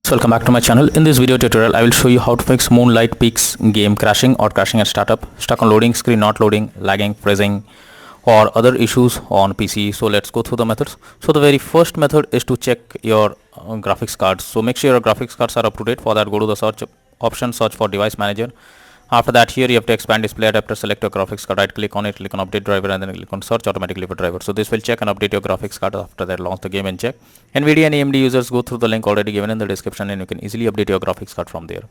Welcome back to my channel. In this video tutorial I will show you how to fix Moonlight Peaks game crashing or crashing at startup, stuck on loading screen, not loading, lagging, freezing or other issues on PC. So let's go through the methods. So the very first method is to check your graphics cards. So make sure your graphics cards are up to date. For that, go to the search option, search for device manager. After that, here you have to expand display adapter, select your graphics card, right click on it, click on update driver and then click on search automatically for driver. So this will check and update your graphics card. After that, launch the game and check. NVIDIA and AMD users, go through the link already given in the description and you can easily update your graphics card from there.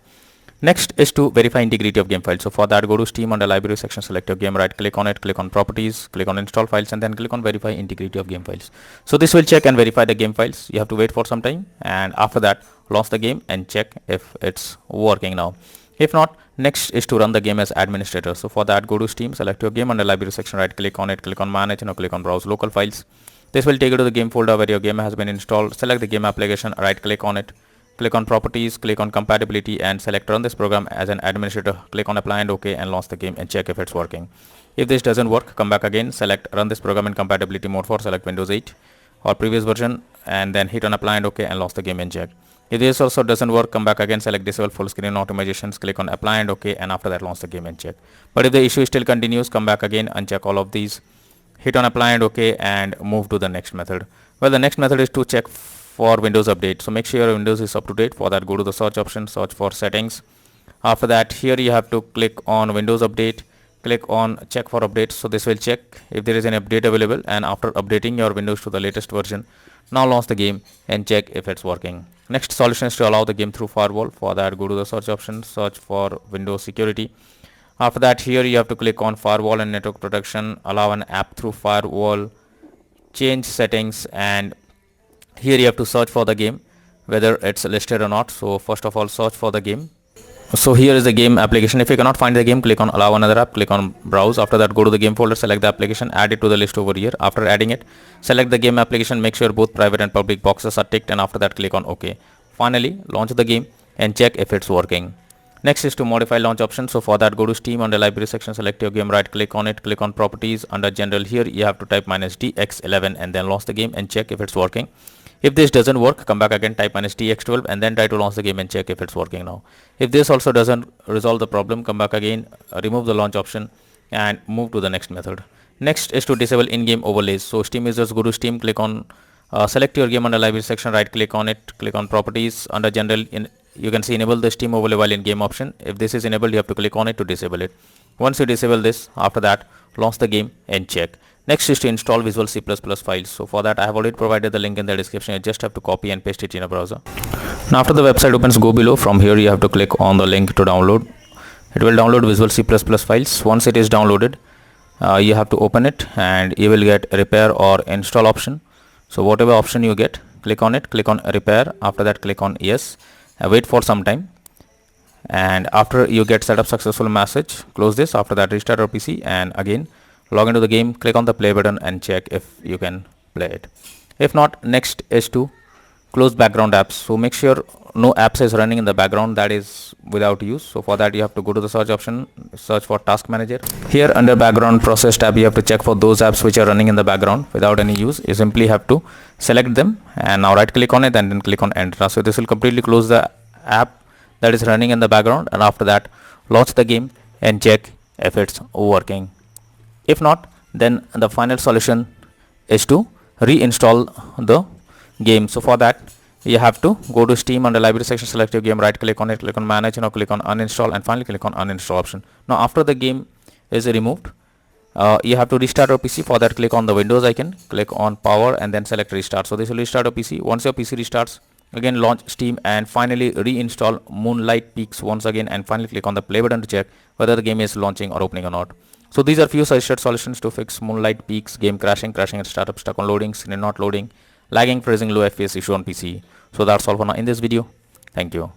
Next is to verify integrity of game files. So for that, go to Steam under library section, select your game, right click on it, click on properties, click on install files and then click on verify integrity of game files. So this will check and verify the game files. You have to wait for some time and after that launch the game and check if it's working now. If not, next is to run the game as administrator. So for that, go to Steam, select your game under library section, right click on it, click on manage and click on browse local files. This will take you to the game folder where your game has been installed. Select the game application, right click on it, click on properties, click on compatibility and select run this program as an administrator. Click on apply and OK and launch the game and check if it's working. If this doesn't work, come back again, select run this program in compatibility mode for select Windows 8 or previous version and then hit on apply and OK and launch the game and check. If this also doesn't work, come back again, select disable full screen optimizations, click on apply and OK and after that launch the game and check. But if the issue still continues, come back again, uncheck all of these, hit on apply and OK and move to the next method. Well, the next method is to check for Windows update. So make sure your Windows is up to date. For that, go to the search option, search for settings. After that, here you have to click on Windows update, click on check for updates. So this will check if there is an update available and after updating your Windows to the latest version, now launch the game and check if it's working. Next solution is to allow the game through firewall. For that, go to the search option, search for Windows security. After that, here you have to click on firewall and network protection, allow an app through firewall, change settings and here you have to search for the game whether it's listed or not. So first of all, search for the game. So here is the game application. If you cannot find the game, click on allow another app, click on browse. After that, go to the game folder, select the application, add it to the list over here. After adding it, select the game application, make sure both private and public boxes are ticked and after that click on OK. Finally, launch the game and check if it's working. Next is to modify launch option. So for that, go to Steam under library section, select your game, right click on it, click on properties. Under general, here you have to type -dx11 and then launch the game and check if it's working. If this doesn't work, come back again, type -dx12 and then try to launch the game and check if it's working now. If this also doesn't resolve the problem, come back again, remove the launch option and move to the next method. Next is to disable in-game overlays. So Steam users, go to Steam, click on select your game under library section, right click on it, click on properties. Under general, you can see enable the Steam overlay while in game option. If this is enabled, you have to click on it to disable it. Once you disable this, after that launch the game and check. Next is to install Visual C++ files. So for that, I have already provided the link in the description. You just have to copy and paste it in a browser. Now after the website opens, go below. From here you have to click on the link to download. It will download Visual C++ files. Once it is downloaded, you have to open it and you will get repair or install option. So whatever option you get, click on it, click on repair. After that, click on yes. Wait for some time. And after you get setup successful message, close this. After that, restart your PC and again log into the game, click on the play button and check if you can play it. If not, next is to close background apps. So make sure no apps is running in the background that is without use. So for that, you have to go to the search option, search for task manager. Here under background process tab, you have to check for those apps which are running in the background without any use. You simply have to select them and now right click on it and then click on enter. So this will completely close the app that is running in the background and after that launch the game and check if it's working. If not, then the final solution is to reinstall the game. So for that, you have to go to Steam under library section, select your game, right click on it, click on manage, now click on uninstall and finally click on uninstall option. Now after the game is removed, you have to restart your PC. For that, click on the Windows icon, click on power and then select restart. So this will restart your PC. Once your PC restarts, again launch Steam and finally reinstall Moonlight Peaks once again and finally click on the play button to check whether the game is launching or opening or not. So these are few suggested solutions to fix Moonlight Peaks game crashing at startup, stuck on loading screen, not loading, lagging, freezing, low FPS issue on PC. So that's all for now in this video. Thank you.